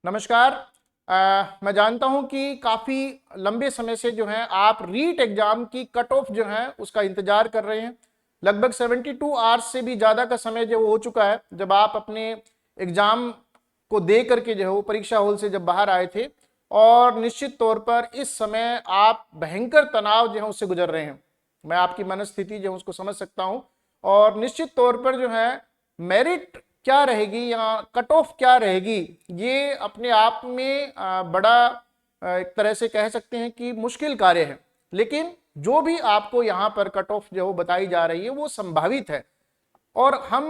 नमस्कार। मैं जानता हूं कि काफी लंबे समय से जो है आप रीट एग्जाम की कट ऑफ जो है उसका इंतजार कर रहे हैं। लगभग 72 आवर्स से भी ज्यादा का समय जो हो चुका है जब आप अपने एग्जाम को दे करके जो है वो परीक्षा हॉल से जब बाहर आए थे, और निश्चित तौर पर इस समय आप भयंकर तनाव जो है उससे गुजर रहे हैं। मैं आपकी मनस्थिति जो है उसको समझ सकता हूं, और निश्चित तौर पर जो है मेरिट क्या रहेगी या कट ऑफ क्या रहेगी, ये अपने आप में बड़ा एक तरह से कह सकते हैं कि मुश्किल कार्य है। लेकिन जो भी आपको यहाँ पर कट ऑफ जो बताई जा रही है वो संभावित है, और हम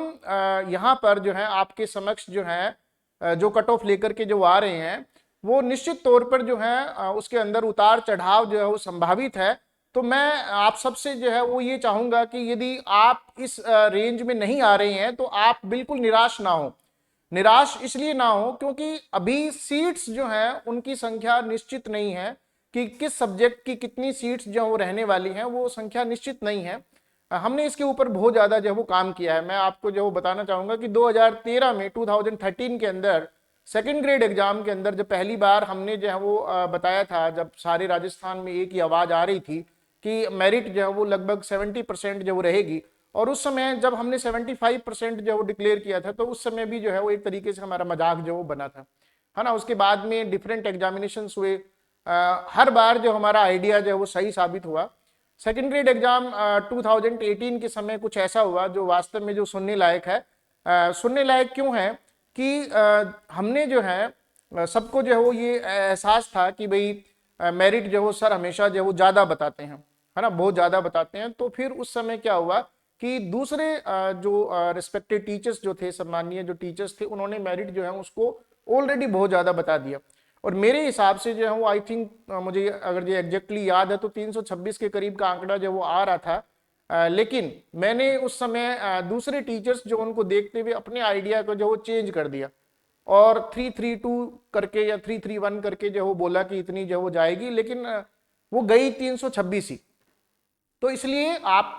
यहाँ पर जो है आपके समक्ष जो है जो कट ऑफ लेकर के जो आ रहे हैं वो निश्चित तौर पर जो है उसके अंदर उतार चढ़ाव जो है वो संभावित है। तो मैं आप सबसे जो है वो ये चाहूंगा कि यदि आप इस रेंज में नहीं आ रहे हैं तो आप बिल्कुल निराश ना हो। निराश इसलिए ना हो क्योंकि अभी सीट्स जो हैं उनकी संख्या निश्चित नहीं है कि किस सब्जेक्ट की कितनी सीट्स जो वो रहने वाली हैं, वो संख्या निश्चित नहीं है। हमने इसके ऊपर बहुत ज्यादा जो वो काम किया है। मैं आपको जो बताना चाहूंगा कि 2013 में 2013 के अंदर सेकंड ग्रेड एग्जाम के अंदर जब पहली बार हमने जो है वो बताया था, जब सारे राजस्थान में एक ही आवाज आ रही थी कि मेरिट जो है वो लगभग 70% जो वो रहेगी, और उस समय जब हमने 75% जो वो डिक्लेयर किया था तो उस समय भी जो है वो एक तरीके से हमारा मजाक जो वो बना था, है ना। उसके बाद में डिफरेंट एग्जामिनेशन हुए, हर बार जो हमारा आइडिया जो है वो सही साबित हुआ। सेकेंड ग्रेड एग्जाम 2018 के समय कुछ ऐसा हुआ जो वास्तव में जो सुनने लायक है। सुनने लायक क्यों है कि हमने जो है सबको जो है वो ये एहसास था कि भाई मेरिट जो वो सर हमेशा जो वो ज्यादा बताते हैं, है ना, बहुत ज्यादा बताते हैं। तो फिर उस समय क्या हुआ कि दूसरे जो रिस्पेक्टेड टीचर्स जो थे, सम्मानीय जो टीचर्स थे, उन्होंने मेरिट जो है उसको ऑलरेडी बहुत ज्यादा बता दिया। और मेरे हिसाब से जो है वो आई थिंक, मुझे अगर ये एग्जैक्टली याद है तो 326 के करीब का आंकड़ा जो वो आ रहा था। लेकिन मैंने उस समय दूसरे टीचर्स जो उनको देखते हुए अपने आइडिया को जो वो चेंज कर दिया, और 332 करके या 331 करके जो वो बोला कि इतनी जो वो जाएगी, लेकिन वो गई 326 ही। तो इसलिए आप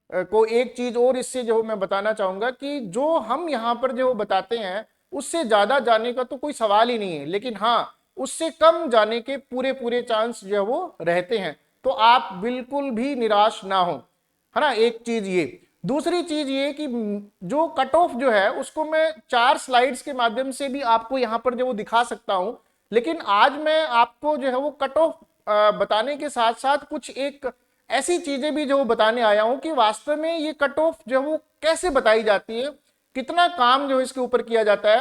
को एक चीज और इससे जो मैं बताना चाहूंगा कि जो हम यहाँ पर जो बताते हैं उससे ज्यादा जाने का तो कोई सवाल ही नहीं है, लेकिन हाँ उससे कम जाने के पूरे पूरे चांस जो वो रहते हैं। तो आप बिल्कुल भी निराश ना हो, है ना। एक चीज ये, दूसरी चीज ये कि जो कट ऑफ जो है उसको मैं 4 स्लाइड्स के माध्यम से भी आपको यहाँ पर जो वो दिखा सकता हूं, लेकिन आज मैं आपको जो है वो कट ऑफ बताने के साथ साथ कुछ एक ऐसी चीजें भी जो बताने आया हूं कि वास्तव में ये कट ऑफ जो है वो कैसे बताई जाती है, कितना काम जो इसके ऊपर किया जाता है।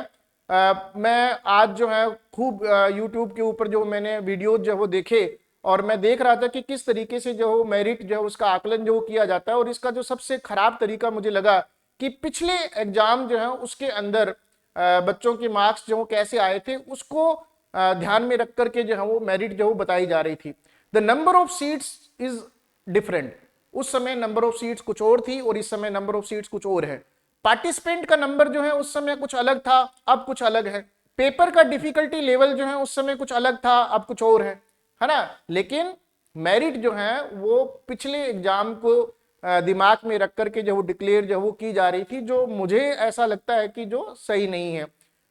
मैं आज जो है खूब यूट्यूब के ऊपर जो मैंने वीडियो जो वो देखे, और मैं देख रहा था कि किस तरीके से जो मेरिट जो है उसका आकलन जो किया जाता है। और इसका जो सबसे खराब तरीका मुझे लगा कि पिछले एग्जाम जो है उसके अंदर बच्चों के मार्क्स जो कैसे आए थे उसको ध्यान में रख करके जो है वो मेरिट जो बताई जा रही थी। The number of seats is different. उस समय नंबर ऑफ सीट्स कुछ और थी और इस समय नंबर ऑफ सीट्स कुछ और है। पार्टिसिपेंट का नंबर जो है उस समय कुछ अलग था, अब कुछ अलग है। पेपर का डिफिकल्टी लेवल जो है उस समय कुछ अलग था, अब कुछ और है ना। लेकिन मेरिट जो है वो पिछले एग्जाम को दिमाग में रख करके जो वो डिक्लेयर जो वो की जा रही थी, जो मुझे ऐसा लगता है कि जो सही नहीं है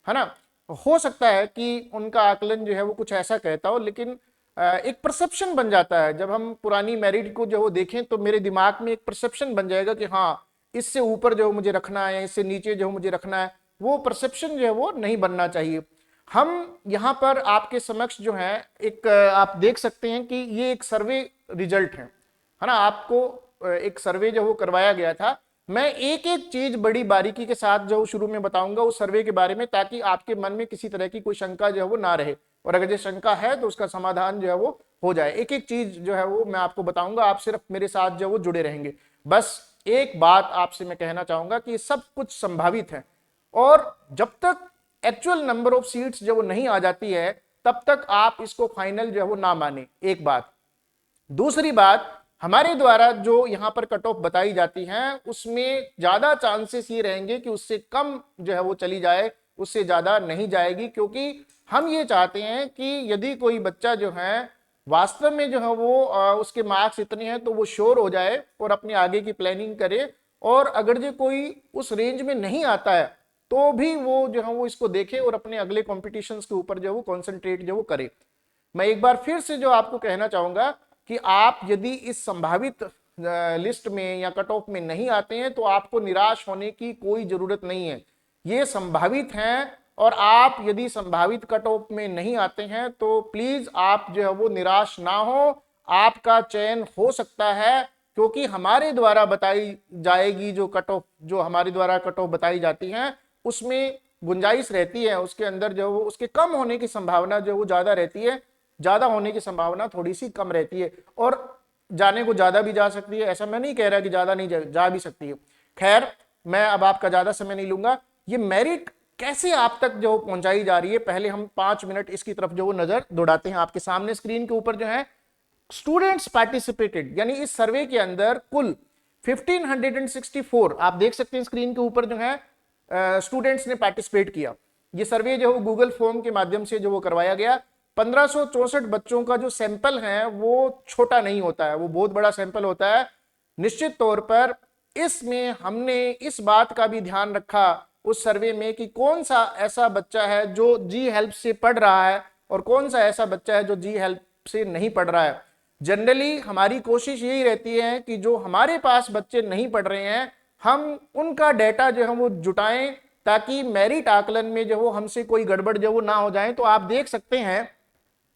ना। हो सकता है कि उनका आकलन जो है वो कुछ ऐसा कहता हो, लेकिन एक परसेप्शन बन जाता है। जब हम पुरानी मेरिट को जो वो देखें तो मेरे दिमाग में एक परसेप्शन बन जाएगा कि हाँ इससे ऊपर जो मुझे रखना है या इससे नीचे जो मुझे रखना है, वो परसेप्शन जो है वो नहीं बनना चाहिए। हम यहाँ पर आपके समक्ष जो है एक आप देख सकते हैं कि ये एक सर्वे रिजल्ट है ना। आपको एक सर्वे जो वो करवाया गया था। मैं एक एक चीज बड़ी बारीकी के साथ जो शुरू में बताऊंगा उस सर्वे के बारे में, ताकि आपके मन में किसी तरह की कोई शंका जो है वो ना रहे, और अगर जो शंका है तो उसका समाधान जो है वो हो जाए। एक एक चीज जो है वो मैं आपको बताऊंगा, आप सिर्फ मेरे साथ जो वो जुड़े रहेंगे। बस एक बात आपसे मैं कहना चाहूंगा कि सब कुछ संभावित है, और जब तक एक्चुअल नंबर ऑफ सीट्स जो वो नहीं आ जाती है तब तक आप इसको फाइनल जो है वो ना माने, एक बात। दूसरी बात, हमारे द्वारा जो यहां पर कट ऑफ बताई जाती हैं उसमें ज्यादा चांसेस ये रहेंगे कि उससे कम जो है वो चली जाए, उससे ज्यादा नहीं जाएगी, क्योंकि हम ये चाहते हैं कि यदि कोई बच्चा जो है वास्तव में जो है वो उसके मार्क्स इतने हैं तो वो श्योर हो जाए और अपने आगे की प्लानिंग करे। और अगर जो कोई उस रेंज में नहीं आता है तो भी वो जो है वो इसको देखे और अपने अगले कॉम्पिटिशन्स के ऊपर जो वो कॉन्सेंट्रेट जो वो करे। मैं एक बार फिर से जो आपको कहना चाहूंगा कि आप यदि इस संभावित लिस्ट में या कट ऑफ में नहीं आते हैं तो आपको निराश होने की कोई जरूरत नहीं है, ये संभावित हैं। और आप यदि संभावित कट ऑफ में नहीं आते हैं तो प्लीज आप जो है वो निराश ना हो, आपका चयन हो सकता है, क्योंकि हमारे द्वारा बताई जाएगी जो कट ऑफ, जो हमारे द्वारा कट ऑफ बताई जाती है उसमें गुंजाइश रहती है, उसके अंदर जो वो उसके कम होने की संभावना जो वो ज्यादा रहती है, ज्यादा होने की संभावना थोड़ी सी कम रहती है, और जाने को ज्यादा भी जा सकती है। ऐसा मैं नहीं कह रहा कि ज्यादा नहीं जा भी सकती है। खैर, मैं अब आपका ज्यादा समय नहीं लूंगा। ये मेरिट कैसे आप तक जो पहुंचाई जा रही है, पहले हम 5 मिनट इसकी तरफ जो वो नजर दौड़ाते हैं। आपके सामने स्क्रीन के ऊपर जो है स्टूडेंट्स पार्टिसिपेटेड, यानी इस सर्वे के अंदर कुल 1564 आप देख सकते हैं स्क्रीन के ऊपर जो है स्टूडेंट्स ने पार्टिसिपेट किया। ये सर्वे जो गूगल फॉर्म के माध्यम से जो वो करवाया गया। 1564 बच्चों का जो सैंपल है वो छोटा नहीं होता है, वो बहुत बड़ा सैंपल होता है। निश्चित तौर पर इसमें हमने इस बात का भी ध्यान रखा उस सर्वे में कि कौन सा ऐसा बच्चा है जो जी हेल्प से पढ़ रहा है और कौन सा ऐसा बच्चा है जो जी हेल्प से नहीं पढ़ रहा है। जनरली हमारी कोशिश यही रहती है कि जो हमारे पास बच्चे नहीं पढ़ रहे हैं हम उनका डेटा जो है वो जुटाएं, ताकि मेरिट आकलन में जो वो हमसे कोई गड़बड़ जो वो ना हो जाए। तो आप देख सकते हैं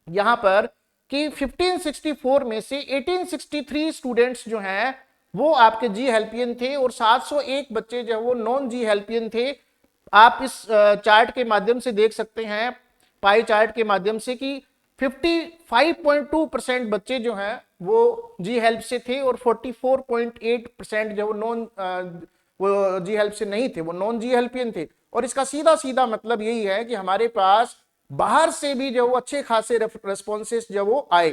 यहां पर कि 1564 में से 1863 स्टूडेंट्स जो हैं वो आपके जी हेल्पियन थे और 701 बच्चे जो वो नॉन जी हेल्पियन थे। आप इस चार्ट के माध्यम से देख सकते हैं, पाई चार्ट के माध्यम से, कि 55.2% बच्चे जो हैं वो जी हेल्प से थे और 44.8% जो नॉन वो जी हेल्प से नहीं थे, वो नॉन जी हेल्पियन थे। और इसका सीधा सीधा मतलब यही है कि हमारे पास बाहर से भी जो वो अच्छे खासे रेस्पॉन्सेस जो वो आए,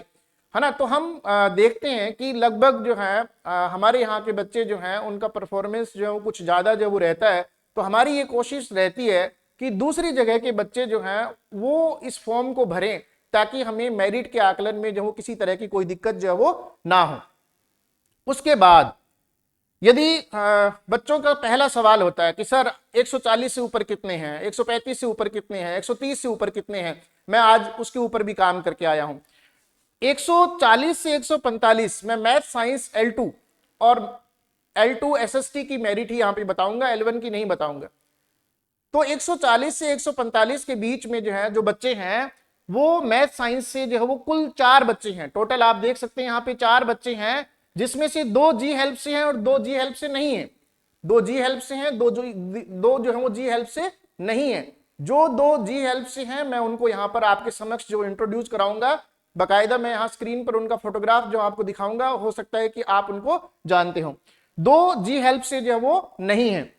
है ना। तो हम देखते हैं कि लगभग जो है हमारे यहाँ के बच्चे जो हैं उनका परफॉर्मेंस जो है कुछ ज्यादा जो वो रहता है। तो हमारी ये कोशिश रहती है कि दूसरी जगह के बच्चे जो हैं वो इस फॉर्म को भरें, ताकि हमें मेरिट के आकलन में जो किसी तरह की कोई दिक्कत जो है वो ना हो। उसके बाद यदि बच्चों का पहला सवाल होता है कि सर 140 से ऊपर कितने हैं, 135 से ऊपर कितने हैं, 130 से ऊपर कितने हैं, मैं आज उसके ऊपर भी काम करके आया हूं। 140 से 145 मैं मैथ साइंस L2 और L2 SST की मेरिट ही यहां पे बताऊंगा, L1 की नहीं बताऊंगा। तो 140 से 145 के बीच में जो है जो बच्चे हैं वो मैथ साइंस से जो है वो कुल 4 बच्चे हैं। टोटल आप देख सकते हैं यहाँ पे 4 बच्चे हैं, जिसमें से 2 जी हेल्प से हैं और 2 जी हेल्प से नहीं है। 2 जी हेल्प से हैं, दो जो है वो जी हेल्प से नहीं है। जो 2 जी हेल्प से हैं मैं उनको यहाँ पर आपके समक्ष जो इंट्रोड्यूस कराऊंगा, बाकायदा मैं यहाँ स्क्रीन पर उनका फोटोग्राफ जो आपको दिखाऊंगा, हो सकता है कि आप उनको जानते हो। 2 जी हेल्प से जो है वो नहीं है।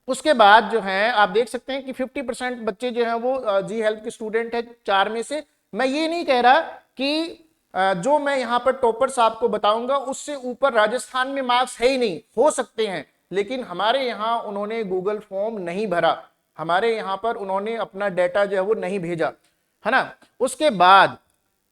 उसके बाद जो है आप देख सकते हैं कि 50% बच्चे जो हैं वो जी हेल्प के स्टूडेंट है 4 में से। मैं ये नहीं कह रहा कि जो मैं यहाँ पर टॉपर्स आपको बताऊंगा उससे ऊपर राजस्थान में मार्क्स है ही नहीं, हो सकते हैं, लेकिन हमारे यहाँ उन्होंने गूगल फॉर्म नहीं भरा, हमारे यहाँ पर उन्होंने अपना डेटा जो है वो नहीं भेजा, है ना। उसके बाद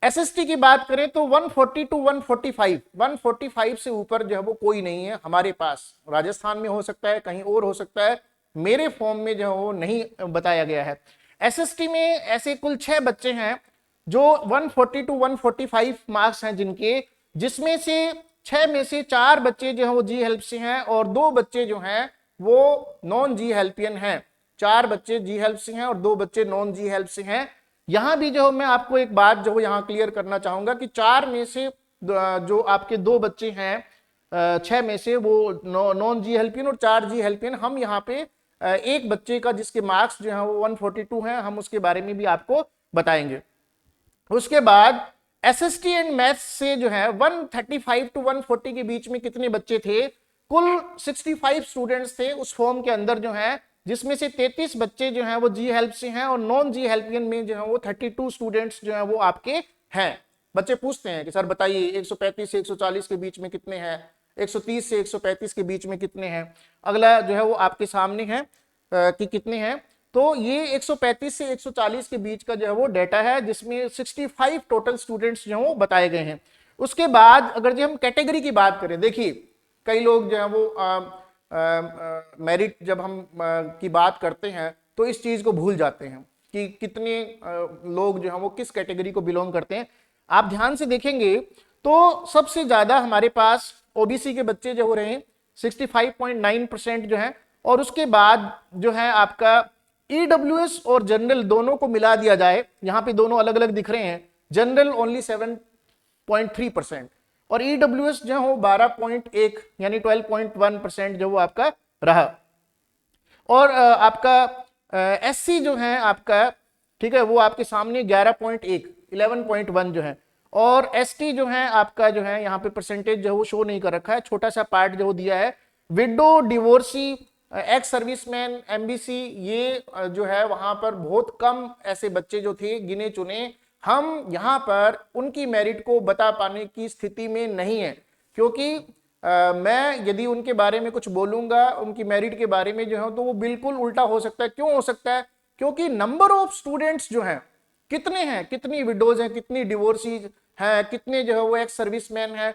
एसएसटी की बात करें तो 140 टू 145 से ऊपर जो है वो कोई नहीं है हमारे पास। राजस्थान में हो सकता है, कहीं और हो सकता है, मेरे फॉर्म में जो है वो नहीं बताया गया है। एसएसटी में ऐसे कुल 6 बच्चे हैं जो 140 टू 145 मार्क्स हैं जिनके, जिसमें से 6 में से 4 बच्चे जो है वो जी हेल्प से हैं और 2 बच्चे जो हैं वो नॉन जी हेल्पियन हैं। 4 बच्चे जी हेल्प से हैं और 2 बच्चे नॉन जी हेल्प से हैं। यहां भी जो मैं आपको एक बात जो यहां क्लियर करना चाहूंगा कि 4 में से जो आपके 2 बच्चे हैं 6 में से वो नॉन जी हेल्पियन और 4 जी हेल्पियन। हम यहाँ पे एक बच्चे का जिसके मार्क्स जो है वो 142 हैं, हम उसके बारे में भी आपको बताएंगे। उसके बाद एसएसटी एंड मैथ्स से जो है 135 टू 140 के बीच में कितने बच्चे थे, कुल 65 स्टूडेंट्स थे उस फॉर्म के अंदर जो है, जिसमें से 33 बच्चे जो हैं वो जी हेल्प से हैं और नॉन जी हेल्पियन में जो है वो 32 स्टूडेंट्स जो हैं वो आपके हैं। बच्चे पूछते हैं कि सर बताइए 135 से 140 के बीच में कितने हैं, 130 से 135 के बीच में कितने हैं। अगला जो है वो आपके सामने है कि कितने हैं। तो ये 135 से 140 के बीच का जो है वो डेटा है, जिसमें 65 टोटल स्टूडेंट्स जो है वो बताए गए हैं। उसके बाद अगर जो हम कैटेगरी की बात करें, देखिए कई लोग जो है वो मेरिट जब हम की बात करते हैं तो इस चीज को भूल जाते हैं कि कितने लोग जो हैं वो किस कैटेगरी को बिलोंग करते हैं। आप ध्यान से देखेंगे तो सबसे ज्यादा हमारे पास ओबीसी के बच्चे जो हो रहे हैं 65.9% जो है, और उसके बाद जो है आपका ईडब्ल्यूएस और जनरल दोनों को मिला दिया जाए, यहां पे दोनों अलग अलग दिख रहे हैं, जनरल ओनली 7.3% और ईडब्ल्यूएस जो हो 12.1 यानी 12.1% जो वो आपका रहा। और आपका एससी जो है आपका, ठीक है, वो आपके सामने 11.1 11.1 जो है, और एसटी जो है आपका जो है यहाँ पे परसेंटेज जो है वो शो नहीं कर रखा है, छोटा सा पार्ट जो दिया है। Window, divorcee, ex serviceman, MBC, ये जो है वहां पर बहुत कम ऐसे बच्चे जो थे गिने चुने, हम यहाँ पर उनकी मेरिट को बता पाने की स्थिति में नहीं है, क्योंकि मैं यदि उनके बारे में कुछ बोलूंगा उनकी मेरिट के बारे में जो है तो वो बिल्कुल उल्टा हो सकता है। क्यों हो सकता है? क्योंकि नंबर ऑफ स्टूडेंट्स जो हैं कितने हैं, कितनी विडोज हैं, कितनी डिवोर्सीज हैं, कितने जो है वो एक्स सर्विसमैन हैं,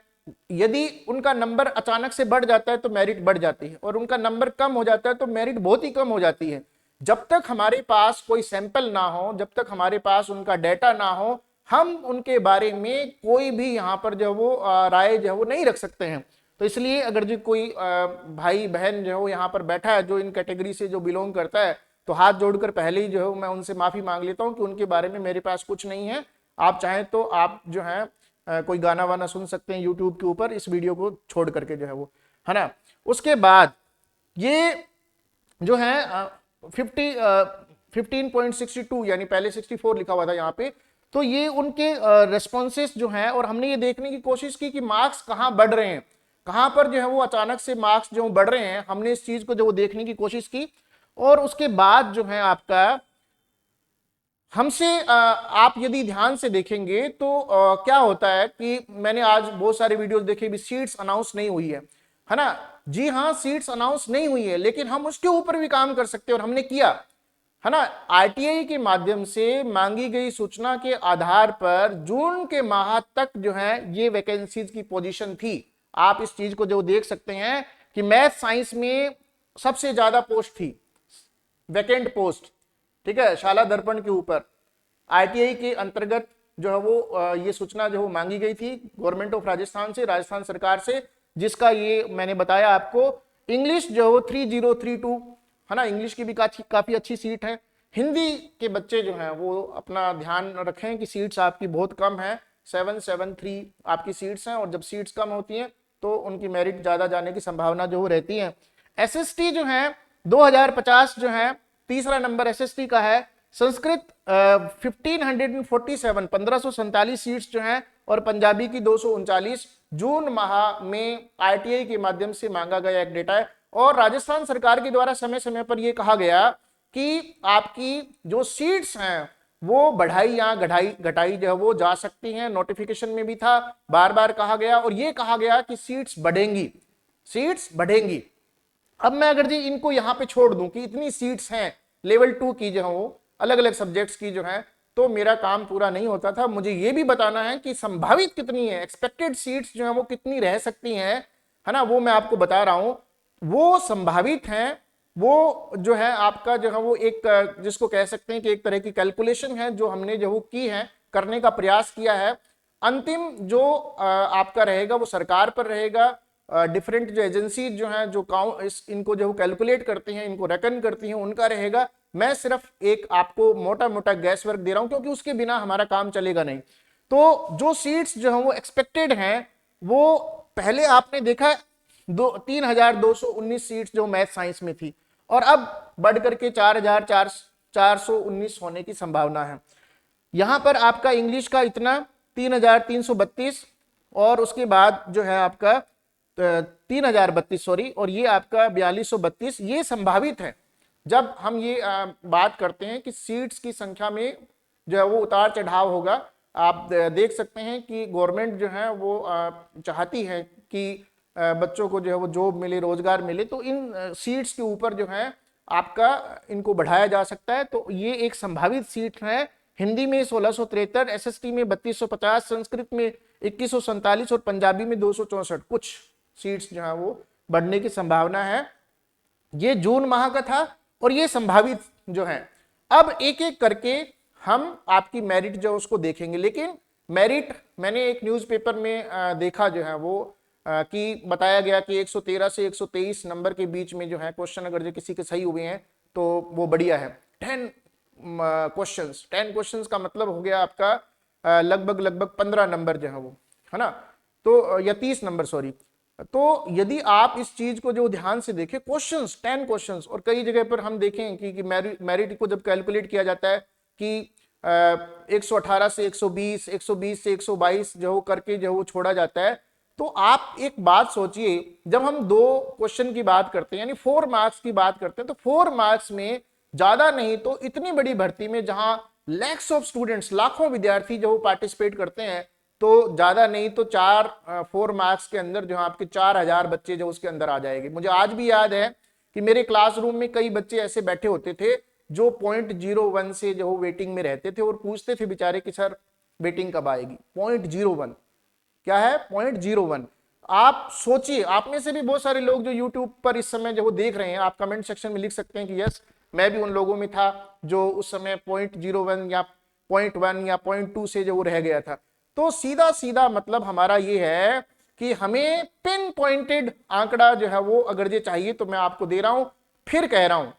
यदि उनका नंबर अचानक से बढ़ जाता है तो मेरिट बढ़ जाती है, और उनका नंबर कम हो जाता है तो मेरिट बहुत ही कम हो जाती है। जब तक हमारे पास कोई सैंपल ना हो, जब तक हमारे पास उनका डेटा ना हो, हम उनके बारे में कोई भी यहाँ पर जो वो राय जो है वो नहीं रख सकते हैं। तो इसलिए अगर जो कोई भाई बहन जो है वो यहाँ पर बैठा है जो इन कैटेगरी से जो बिलोंग करता है, तो हाथ जोड़कर पहले ही जो है मैं उनसे माफी मांग लेता हूँ कि उनके बारे में मेरे पास कुछ नहीं है। आप चाहें तो आप जो है कोई गाना वाना सुन सकते हैं यूट्यूब के ऊपर इस वीडियो को छोड़ करके जो है वो, है ना। उसके बाद ये जो है 15.62 यानी पहले 64 लिखा हुआ था यहाँ पे, तो ये उनके रेस्पॉन्सेस जो हैं, और हमने ये देखने की कोशिश की कि मार्क्स कहाँ बढ़ रहे हैं, कहाँ पर जो है वो अचानक से मार्क्स जो बढ़ रहे हैं, हमने इस चीज को जो वो देखने की कोशिश की। और उसके बाद जो है आपका हमसे आप यदि ध्यान से देखेंगे तो क्या होता है कि मैंने आज बहुत सारे वीडियोस देखे भी सीट्स अनाउंस नहीं हुई है ना। जी हाँ, सीट्स अनाउंस नहीं हुई है, लेकिन हम उसके ऊपर भी काम कर सकते हैं और हमने किया, है ना। आरटीआई के माध्यम से मांगी गई सूचना के आधार पर जून के माह तक जो है ये वैकेंसीज की पोजीशन थी। आप इस चीज को जो देख सकते हैं कि मैथ साइंस में सबसे ज्यादा पोस्ट थी, वैकेंट पोस्ट, ठीक है, शाला दर्पण के ऊपर आरटीआई के अंतर्गत जो है वो ये सूचना जो मांगी गई थी गवर्नमेंट ऑफ राजस्थान से, राजस्थान सरकार से, जिसका ये मैंने बताया आपको। इंग्लिश जो है 3032, है ना, इंग्लिश की भी काफी अच्छी सीट है। हिंदी के बच्चे जो हैं वो अपना ध्यान रखें कि सीट्स आपकी बहुत कम है, 773 आपकी सीट्स हैं, और जब सीट्स कम होती हैं तो उनकी मेरिट ज्यादा जाने की संभावना जो रहती है। एसएसटी जो है 2050 जो है, तीसरा नंबर एसएसटी का है। संस्कृत 1547 सीट्स जो हैं, और पंजाबी की 239 जून माह में आरटीआई के माध्यम से मांगा गया एक डेटा है। और राजस्थान सरकार के द्वारा समय समय पर यह कहा गया कि आपकी जो सीट्स हैं वो बढ़ाई या घटाई जो है वो जा सकती हैं। नोटिफिकेशन में भी था, बार बार कहा गया, और ये कहा गया कि सीट्स बढ़ेंगी, सीट्स बढ़ेंगी। अब मैं अगर जी इनको यहां पे छोड़ दूं कि इतनी सीट्स हैं लेवल 2 की जो है वो अलग अलग सब्जेक्ट्स की जो है, तो मेरा काम पूरा नहीं होता था। मुझे ये भी बताना है कि संभावित कितनी है, एक्सपेक्टेड सीट्स जो है वो कितनी रह सकती हैं, है ना, वो मैं आपको बता रहा हूं। वो संभावित हैं, वो जो है आपका जो है वो एक जिसको कह सकते हैं कि एक तरह की कैलकुलेशन है जो हमने जो वो की है, करने का प्रयास किया है। अंतिम जो आपका रहेगा वो सरकार पर रहेगा। डिफरेंट जो एजेंसी जो हैं जो इनको जो कैलकुलेट करती हैं, इनको रेकन करती हैं, उनका रहेगा। मैं सिर्फ एक आपको मोटा मोटा गैस वर्क दे रहा हूं, क्योंकि उसके बिना हमारा काम चलेगा नहीं। तो जो सीट्स जो है वो एक्सपेक्टेड हैं, वो पहले आपने देखा 3219 सीट्स जो मैथ साइंस में थी, और अब बढ़ करके 4419 होने की संभावना है। यहां पर आपका इंग्लिश का इतना 3332, और उसके बाद जो है आपका 3032 सॉरी, और ये आपका 4232, ये संभावित है। जब हम ये बात करते हैं कि सीट्स की संख्या में जो है वो उतार चढ़ाव होगा, आप देख सकते हैं कि गवर्नमेंट जो है वो चाहती है कि बच्चों को जो है वो जॉब मिले, रोजगार मिले, तो इन सीट्स के ऊपर जो है आपका इनको बढ़ाया जा सकता है। तो ये एक संभावित सीट है। हिंदी में 1673, एसएसटी में 3250, संस्कृत में 2147 और पंजाबी में 264 कुछ सीट्स जो है वो बढ़ने की संभावना है। ये जून माह का था और ये संभावित जो है। अब एक एक करके हम आपकी मेरिट जो उसको देखेंगे, लेकिन मेरिट मैंने एक न्यूज़पेपर में देखा जो है वो कि बताया गया कि 113 से 123 नंबर के बीच में जो है क्वेश्चन अगर जो किसी के सही हुए हैं तो वो बढ़िया है। 10 क्वेश्चंस का मतलब हो गया आपका लगभग 15 नंबर जो है वो, है ना, तो या 30 नंबर सॉरी। तो यदि आप इस चीज को जो ध्यान से देखें, क्वेश्चंस 10 क्वेश्चंस, और कई जगह पर हम देखें कि मेरिट को जब कैलकुलेट किया जाता है कि 118 से 120, 120 से 122 जो करके जो वो छोड़ा जाता है। तो आप एक बात सोचिए, जब हम 2 क्वेश्चन की बात करते हैं यानी 4 मार्क्स की बात करते हैं, तो 4 मार्क्स में ज्यादा नहीं तो इतनी बड़ी भर्ती में जहां लैक्स ऑफ स्टूडेंट्स, लाखों विद्यार्थी जो पार्टिसिपेट करते हैं, तो ज्यादा नहीं तो 4 मार्क्स के अंदर जो आपके 4000 बच्चे जो उसके अंदर आ जाएंगे। मुझे आज भी याद है कि मेरे क्लासरूम में कई बच्चे ऐसे बैठे होते थे जो 0.01 से जो वेटिंग में रहते थे और पूछते थे बेचारे कि सर वेटिंग कब आएगी। 0.01 क्या है? 0.01। आप सोचिए, आप में से भी बहुत सारे लोग जो यूट्यूब पर इस समय जो वो देख रहे हैं, आप कमेंट सेक्शन में लिख सकते हैं कि यस मैं भी उन लोगों में था जो उस समय 0.01 या 0.1 या 0.2 से जो वो रह गया था। तो सीधा सीधा मतलब हमारा ये है कि हमें पिन पॉइंटेड आंकड़ा जो है वो अगर ये चाहिए तो मैं आपको दे रहा हूं। फिर कह रहा हूं,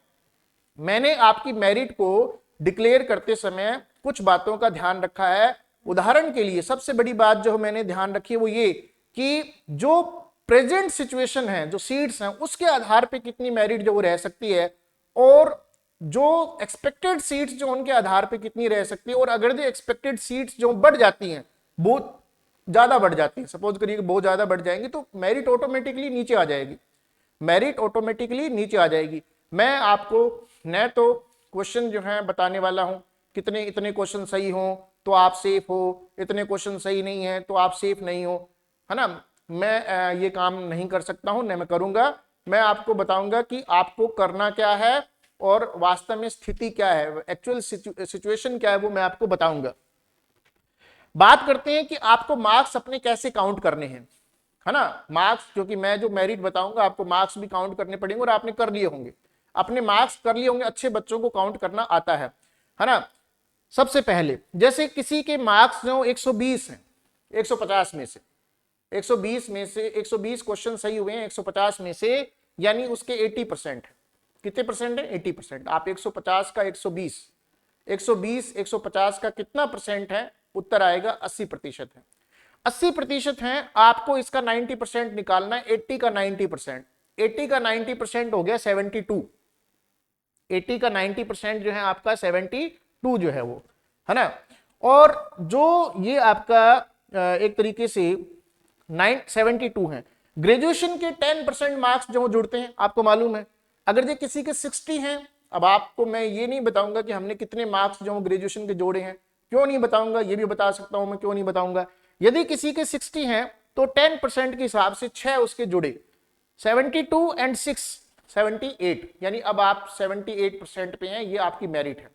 मैंने आपकी मेरिट को डिक्लेयर करते समय कुछ बातों का ध्यान रखा है। उदाहरण के लिए सबसे बड़ी बात जो मैंने ध्यान रखी है वो ये कि जो प्रेजेंट सिचुएशन है, जो सीट्स हैं, उसके आधार पे कितनी मेरिट जो वो रह सकती है, और जो एक्सपेक्टेड सीट्स जो उनके आधार पे कितनी रह सकती है। और अगर जो एक्सपेक्टेड सीट्स जो बढ़ जाती हैं, बहुत ज्यादा बढ़ जाती है, सपोज करिए कि बहुत ज्यादा बढ़ जाएंगी, तो मेरिट ऑटोमेटिकली नीचे आ जाएगी, मेरिट ऑटोमेटिकली नीचे आ जाएगी। मैं आपको न तो क्वेश्चन जो है बताने वाला हूं, कितने इतने क्वेश्चन सही हो तो आप सेफ हो, इतने क्वेश्चन सही नहीं है तो आप सेफ नहीं हो, है ना। मैं ये काम नहीं कर सकता हूं, न मैं करूंगा। मैं आपको बताऊंगा कि आपको करना क्या है और वास्तव में स्थिति क्या है, एक्चुअल सिचुएशन क्या है, वो मैं आपको बताऊंगा। बात करते हैं कि आपको मार्क्स अपने कैसे काउंट करने हैं, है ना। मार्क्स, क्योंकि मैं जो मेरिट बताऊंगा आपको मार्क्स भी काउंट करने पड़ेंगे, और आपने कर लिए होंगे, अपने मार्क्स कर लिए होंगे, अच्छे बच्चों को काउंट करना आता है ना। सबसे पहले जैसे किसी के मार्क्स जो 120 हैं, 150 में से 120 में से 120 क्वेश्चन सही हुए हैं 150 में से, यानी उसके 80% है। कितने परसेंट है? 80%। आप 150 का 120 का कितना परसेंट है? उत्तर आएगा 80% है। 80% है, आपको इसका 90% निकालना है। 80 का 90%, 80 का 90% हो गया 72। 80 का 90% जो है आपका 72 जो है वो, है ना। और जो ये आपका एक तरीके से 972 है। ग्रेजुएशन के 10% मार्क्स जो जुड़ते हैं, आपको मालूम है। अगर ये किसी के 60 हैं, अब आपको मैं ये नहीं बताऊंगा कि हमने कितने मार्क्स जो ग्रेजुएशन के जोड़े हैं, क्यों नहीं बताऊंगा, ये भी बता सकता हूं मैं, क्यों नहीं बताऊंगा। यदि किसी के 60 हैं तो 10% के हिसाब से 6 उसके जुड़े, 72 एंड 6 78, यानी अब आप 78% पे हैं। ये आपकी मेरिट है,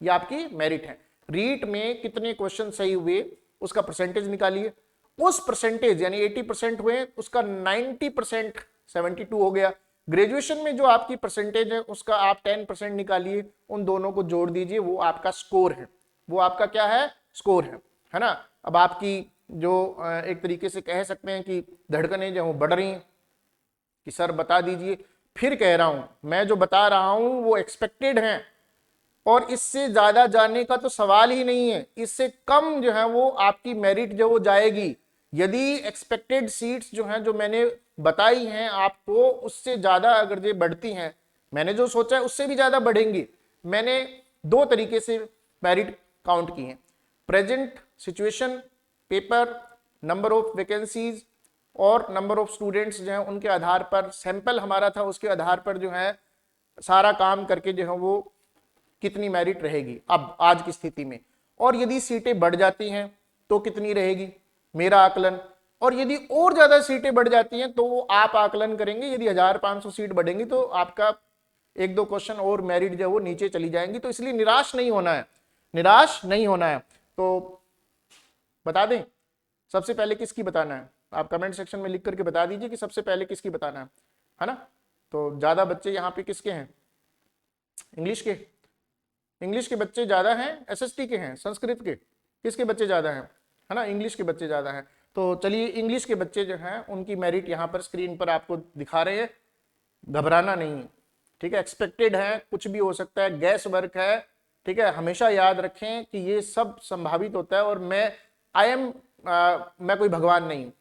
ये आपकी मेरिट है। रीट में कितने क्वेश्चन सही हुए उसका परसेंटेज निकालिए, उस परसेंटेज यानी 80% हुए उसका 90% 72 हो गया। ग्रेजुएशन में जो आपकी परसेंटेज है उसका आप 10% निकालिए, उन दोनों को जोड़ दीजिए, वो आपका स्कोर है, वो आपका क्या है? स्कोर है ना। अब आपकी जो एक तरीके से कह सकते हैं कि धड़कनें जो बढ़ रही हैं कि सर बता दीजिए। फिर कह रहा हूं, मैं जो बता रहा हूं वो एक्सपेक्टेड है, और इससे ज्यादा जाने का तो सवाल ही नहीं है। इससे कम जो है वो आपकी मेरिट जो वो जाएगी। यदि एक्सपेक्टेड सीट्स जो हैं, जो मैंने बताई हैं आपको, उससे ज्यादा अगर ये बढ़ती हैं, मैंने जो सोचा है उससे भी ज्यादा बढ़ेंगी। मैंने 2 तरीके से मेरिट काउंट की है, present situation paper, number of vacancies और नंबर ऑफ स्टूडेंट्स जो हैं उनके आधार पर, सैंपल हमारा था उसके आधार पर जो है सारा काम करके जो है वो कितनी मेरिट रहेगी अब आज की स्थिति में। और यदि सीटें बढ़ जाती हैं तो कितनी रहेगी, मेरा आकलन। और यदि और ज्यादा सीटें बढ़ जाती हैं तो वो आप आकलन करेंगे। यदि 1500 सीट बढ़ेंगी तो आपका 1-2 क्वेश्चन और मेरिट जो है वो नीचे चली जाएंगी। तो इसलिए निराश नहीं होना है, निराश नहीं होना है। तो बता दें सबसे पहले किसकी बताना है, आप कमेंट सेक्शन में लिख करके बता दीजिए कि सबसे पहले किसकी बताना है ना। तो ज्यादा बच्चे यहाँ पे किसके हैं? इंग्लिश के। इंग्लिश के बच्चे ज्यादा हैं, एसएसटी के हैं, संस्कृत के, किसके बच्चे ज्यादा हैं? है ना, इंग्लिश के बच्चे ज्यादा हैं। तो चलिए इंग्लिश के बच्चे जो हैं उनकी मेरिट यहाँ पर स्क्रीन पर आपको दिखा रहे हैं, घबराना नहीं है, ठीक है। एक्सपेक्टेड है, कुछ भी हो सकता है, गैस वर्क है, ठीक है। हमेशा याद रखें कि ये सब संभावित होता है, और मैं कोई भगवान नहीं हूं,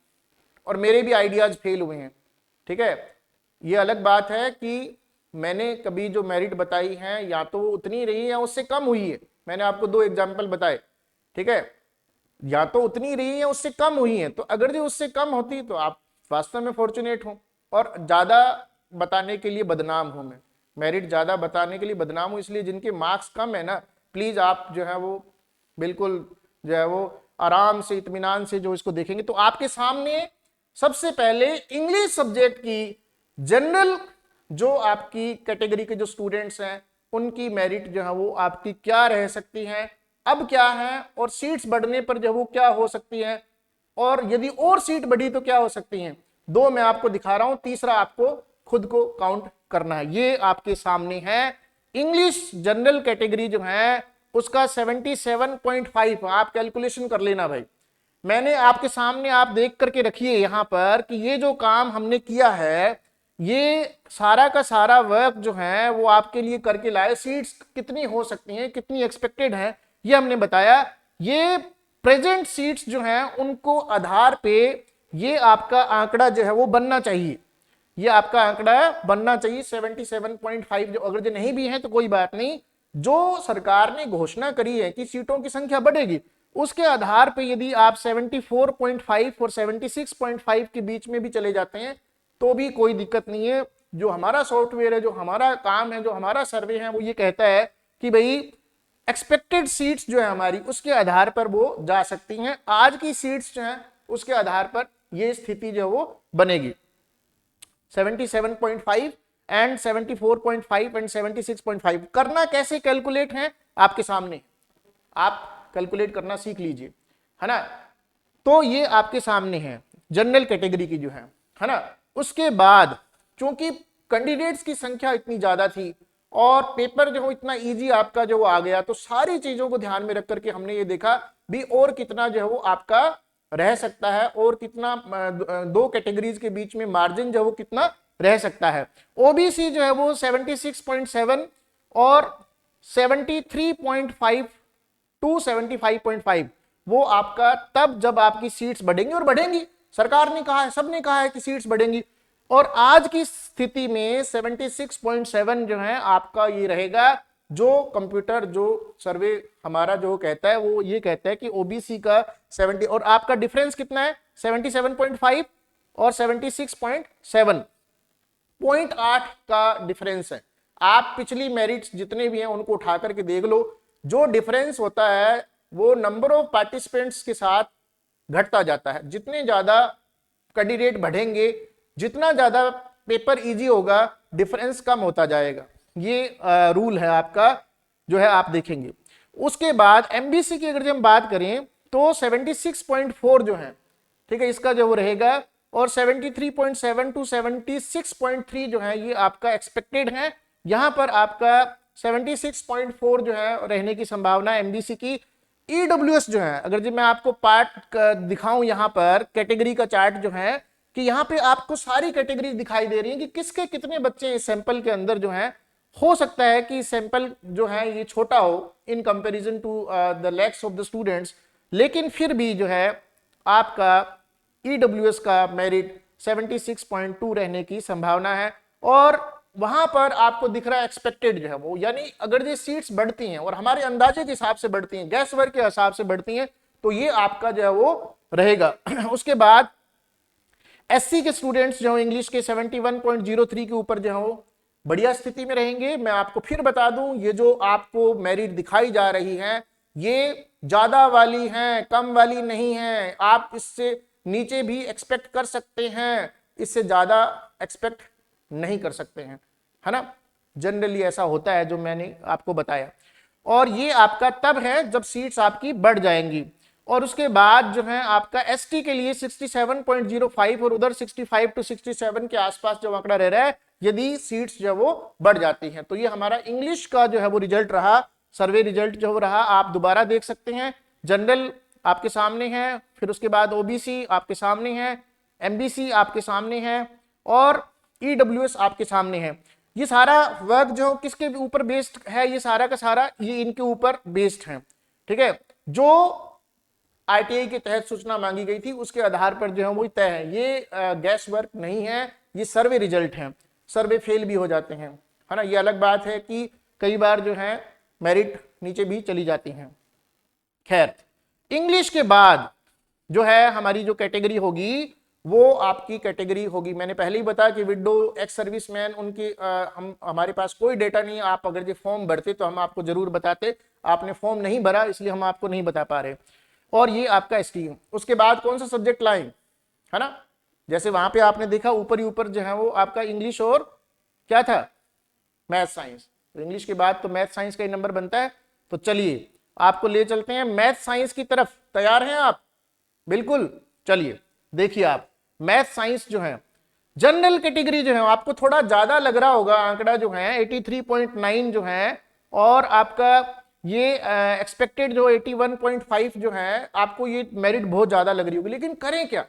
और मेरे भी आइडियाज फेल हुए हैं, ठीक है। ये अलग बात है कि मैंने कभी जो मेरिट बताई है या तो उतनी रही है या उससे कम हुई है। मैंने आपको 2 एग्जाम्पल बताए, ठीक है, या तो उतनी रही है या उससे कम हुई है। तो अगर जो उससे कम होती तो आप वास्तव में फॉर्चुनेट हो, और ज्यादा बताने के लिए बदनाम हूं मैं, मेरिट ज्यादा बताने के लिए बदनाम हूं। इसलिए जिनके मार्क्स कम है ना, प्लीज आप जो है वो बिल्कुल जो है वो आराम से इत्मीनान से जो इसको देखेंगे। तो आपके सामने सबसे पहले इंग्लिश सब्जेक्ट की जनरल जो आपकी कैटेगरी के जो स्टूडेंट्स हैं उनकी मेरिट जो है वो आपकी क्या रह सकती है, अब क्या है, और सीट्स बढ़ने पर जो वो क्या हो सकती है, और यदि और सीट बढ़ी तो क्या हो सकती हैं। 2 मैं आपको दिखा रहा हूं, तीसरा आपको खुद को काउंट करना है। ये आपके सामने है इंग्लिश जनरल कैटेगरी जो है उसका 77.5। आप कैलकुलेशन कर लेना भाई, मैंने आपके सामने आप देख करके रखिए यहां पर कि ये जो काम हमने किया है, ये सारा का सारा वर्क जो है वो आपके लिए करके लाए। सीट्स कितनी हो सकती हैं, कितनी एक्सपेक्टेड हैं, ये हमने बताया। ये प्रेजेंट सीट्स जो हैं उनको आधार पे ये आपका आंकड़ा जो है वो बनना चाहिए, ये आपका आंकड़ा बनना चाहिए 77.5। जो अगर जो नहीं भी है तो कोई बात नहीं, जो सरकार ने घोषणा करी है कि सीटों की संख्या बढ़ेगी, उसके आधार पे यदि आप 74.5 और 76.5 के बीच में भी चले जाते हैं तो भी कोई दिक्कत नहीं है। जो हमारा सॉफ्टवेयर है, जो हमारा काम है, जो हमारा सर्वे है, वो ये कहता है कि भाई एक्सपेक्टेड सीट्स जो है हमारी, उसके आधार पर वो जा सकती हैं। आज की सीट्स जो है उसके आधार पर ये स्थिति जो है वो बनेगी। 77.5 एंड 74.5 एंड 76.5 करना कैसे कैलकुलेट है आपके सामने, आप कैलकुलेट करना सीख लीजिए, है ना। तो ये आपके सामने है जनरल कैटेगरी की जो है ना। उसके बाद चूंकि कैंडिडेट्स की संख्या इतनी ज्यादा थी और पेपर जो इतना इजी आपका जो आ गया, तो सारी चीजों को ध्यान में रख करके हमने ये देखा भी और कितना जो है वो आपका रह सकता है, और कितना 2 कैटेगरीज के बीच में मार्जिन जो है वो कितना रह सकता है। ओबीसी जो है वो 76.7 और 73.5 टू 75.5 वो आपका तब जब आपकी सीट्स बढ़ेंगी, और बढ़ेंगी, सरकार ने कहा है, सबने कहा है कि सीट्स बढ़ेंगी। और आज की स्थिति में 76.7 जो है आपका ये रहेगा। जो कंप्यूटर जो सर्वे हमारा जो कहता है वो ये कहता है कि ओबीसी का 70, और आपका डिफरेंस कितना है 77.5 और 76.7, 0.8 का डिफरेंस है। आप पिछली मेरिट्स जितने भी हैं उनको उठा करके देख लो, जो डिफरेंस होता है वो नंबर ऑफ पार्टिसिपेंट्स के साथ घटता जाता है। जितने ज्यादा कैंडिडेट बढ़ेंगे, जितना ज्यादा पेपर इजी होगा, डिफरेंस कम होता जाएगा। ये रूल है आपका जो है, आप देखेंगे। उसके बाद एमबीसी की अगर हम बात करें तो 76.4 जो है, ठीक है, इसका जो वो रहेगा, और 73.7 टू 76.3 जो है ये आपका एक्सपेक्टेड है। यहां पर आपका 76.4 जो है रहने की संभावना एमबीसी की। ईडब्ल्यूएस जो है, अगर जी मैं आपको पार्ट दिखाऊं यहां पर कैटेगरी का चार्ट जो है, कि यहां पे आपको सारी कैटेगरी दिखाई दे रही है कि किसके कितने बच्चे इस सैंपल के अंदर जो है। हो सकता है कि सैंपल जो है ये छोटा हो in comparison to the lacks of the students, लेकिन फिर भी जो है आपका ईडब्ल्यूएस का मेरिट 76.2 रहने की संभावना है। और वहां पर आपको दिख रहा है एक्सपेक्टेड जो है वो, यानी अगर ये सीट्स बढ़ती हैं और हमारे अंदाजे के हिसाब से बढ़ती हैं, गैस वर्क के हिसाब से बढ़ती हैं, तो ये आपका जो है वो रहेगा। उसके बाद एससी के स्टूडेंट्स जो इंग्लिश के 71.03 के ऊपर जो है वो बढ़िया स्थिति में रहेंगे। मैं आपको फिर बता दूं, ये जो आपको मेरिट दिखाई जा रही है ये ज्यादा वाली हैं, कम वाली नहीं है। आप इससे नीचे भी एक्सपेक्ट कर सकते हैं, इससे ज्यादा एक्सपेक्ट नहीं कर सकते हैं, है ना। जनरली ऐसा होता है जो मैंने आपको बताया। और ये आपका तब है जब सीट्स आपकी बढ़ जाएंगी। और उसके बाद जो है आपका एसटी के लिए 67.05 और उधर 65 to 67 के आसपास जो आंकड़ा रह रहा है यदि सीट्स जो वो बढ़ जाती हैं। तो ये हमारा इंग्लिश का जो है वो रिजल्ट रहा, सर्वे रिजल्ट जो रहा, आप दोबारा देख सकते हैं। जनरल आपके सामने है, फिर उसके बाद ओबीसी आपके सामने है, एमबीसी आपके सामने है और ईडब्ल्यूएस आपके सामने है। ये सारा वर्क जो किसके ऊपर बेस्ड है, ये सारा का सारा ये इनके ऊपर बेस्ड है, ठीक है। जो आरटीआई के तहत सूचना मांगी गई थी उसके आधार पर जो है वो तय है। ये गैस वर्क नहीं है, ये सर्वे रिजल्ट है। सर्वे फेल भी हो जाते हैं, है ना। ये अलग बात है कि कई बार जो है मेरिट नीचे भी चली जाती है। खैर, इंग्लिश के बाद जो है हमारी जो कैटेगरी होगी वो आपकी कैटेगरी होगी, मैंने पहले ही बताया कि विडो, एक्स सर्विसमैन, उनकी हमारे पास कोई डेटा नहीं। आप अगर ये फॉर्म भरते तो हम आपको जरूर बताते, आपने फॉर्म नहीं भरा इसलिए हम आपको नहीं बता पा रहे। और ये आपका एसटी। उसके बाद कौन सा सब्जेक्ट लाइन, है ना, जैसे वहां पे आपने देखा ऊपर ही ऊपर जो है वो आपका इंग्लिश और क्या था, मैथ साइंस। तो इंग्लिश के बाद तो मैथ साइंस का ही नंबर बनता है। तो चलिए आपको ले चलते हैं मैथ साइंस की तरफ। तैयार हैं आप? बिल्कुल। चलिए देखिए, आप मैथ साइंस जो है जनरल कैटेगरी जो है आपको थोड़ा ज्यादा लग रहा होगा आंकड़ा जो है 83.9 जो है, और आपका ये एक्सपेक्टेड जो 81.5 जो है, आपको ये मेरिट बहुत ज्यादा लग रही होगी। लेकिन करें क्या,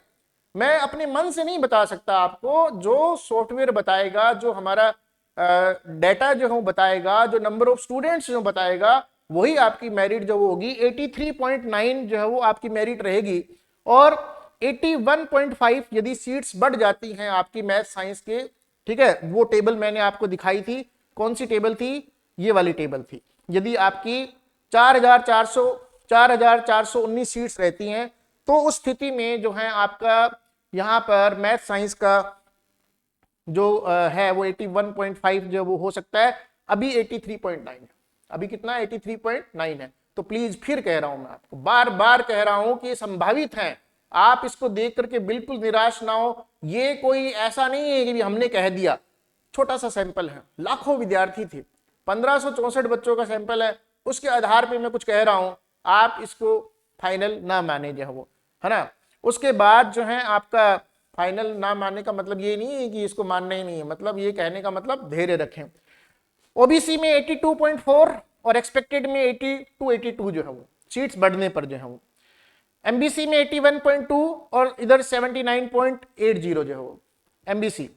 मैं अपने मन से नहीं बता सकता आपको। जो सॉफ्टवेयर बताएगा, जो हमारा डेटा जो है बताएगा, जो नंबर ऑफ स्टूडेंट्स जो बताएगा, वही आपकी मेरिट जो होगी 83.9 जो है वो आपकी मेरिट रहेगी। और 81.5 यदि सीट्स बढ़ जाती हैं आपकी मैथ साइंस के, ठीक है, वो टेबल मैंने आपको दिखाई थी। कौन सी टेबल थी? ये वाली टेबल थी। यदि आपकी 4,419 सीट्स रहती हैं तो उस स्थिति में जो है आपका यहां पर मैथ साइंस का जो है वो 81.5 जो वो हो सकता है। अभी 83.9 है। अभी कितना? 83.9 है। तो प्लीज फिर कह रहा हूं, मैं आपको बार बार कह रहा हूं कि ये संभावित है। आप इसको देख करके बिल्कुल निराश ना हो। ये कोई ऐसा नहीं है कि हमने कह दिया। छोटा सा सैंपल है, लाखों विद्यार्थी थे, 1564 बच्चों का सैंपल है, उसके आधार पे मैं कुछ कह रहा हूं। आप इसको फाइनल ना माने जो है वो, है ना। उसके बाद जो है आपका फाइनल ना मानने का मतलब ये नहीं है कि इसको मानना ही नहीं है, मतलब ये कहने का मतलब धैर्य रखें। ओबीसी में 82.4 और एक्सपेक्टेड में 80 to 82 जो है वो सीट्स बढ़ने पर जो है वो। एमबीसी में 81.2 और इधर 79.80 जो है वो एमबीसी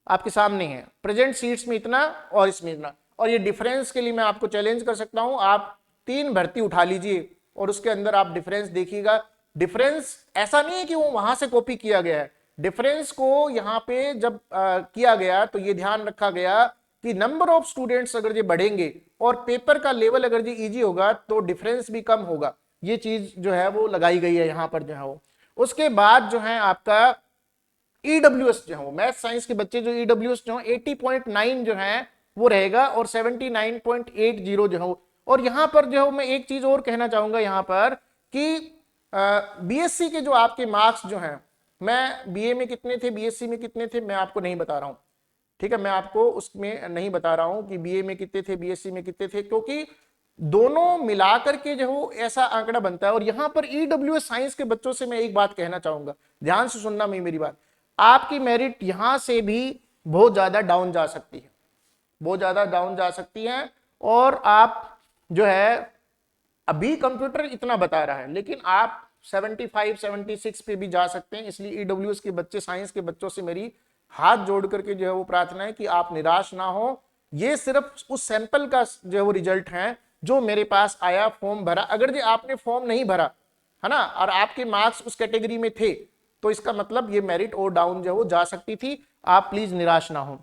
आपके सामने है। प्रेजेंट सीट्स में इतना और इसमें इतना। और ये डिफरेंस के लिए मैं आपको चैलेंज कर सकता हूं, आप 3 भर्ती उठा लीजिए और उसके अंदर आप डिफरेंस देखिएगा। डिफरेंस ऐसा नहीं है कि वो वहां से कॉपी किया गया है। डिफरेंस को यहाँ पे जब किया गया तो ये ध्यान रखा गया कि नंबर ऑफ स्टूडेंट्स अगर ये बढ़ेंगे और पेपर का लेवल अगर ये इजी होगा तो डिफरेंस भी कम होगा। ये चीज जो है वो लगाई गई है यहाँ पर जो है वो। उसके बाद जो है आपका ईडब्ल्यूएस जो है वो मैथ साइंस के बच्चे जो ईडब्ल्यूएस जो 80.9 जो है वो रहेगा और 79.80 जो है। और यहां पर जो है मैं एक चीज और कहना चाहूंगा यहाँ पर कि बीएससी के जो आपके मार्क्स जो हैं, मैं बीए में कितने थे, बीएससी में कितने थे, मैं आपको नहीं बता रहा हूं, ठीक है। मैं आपको उसमें नहीं बता रहा हूं कि बीए में कितने थे, बीएससी में कितने थे, क्योंकि दोनों मिलाकर के जो है ऐसा आंकड़ा बनता है। और यहां पर ईडब्ल्यूएस साइंस के बच्चों से मैं एक बात कहना चाहूंगा, ध्यान से सुनना मेरी बात। आपकी मेरिट यहां से भी बहुत ज्यादा डाउन जा सकती है, बहुत ज्यादा डाउन जा सकती है। और आप जो है अभी कंप्यूटर इतना बता रहा है, लेकिन आप 75 76 पे भी जा सकते हैं। इसलिए ईडब्ल्यूएस के बच्चे, साइंस के बच्चों से मेरी हाथ जोड़ करके जो है वो प्रार्थना है कि आप निराश ना हो। ये सिर्फ उस सैंपल का जो है वो रिजल्ट है जो मेरे पास आया, फॉर्म भरा। अगर जो आपने फॉर्म नहीं भरा है ना और आपके मार्क्स उस कैटेगरी में थे तो इसका मतलब ये मेरिट और डाउन जो है वो जा सकती थी। आप प्लीज निराश ना हो।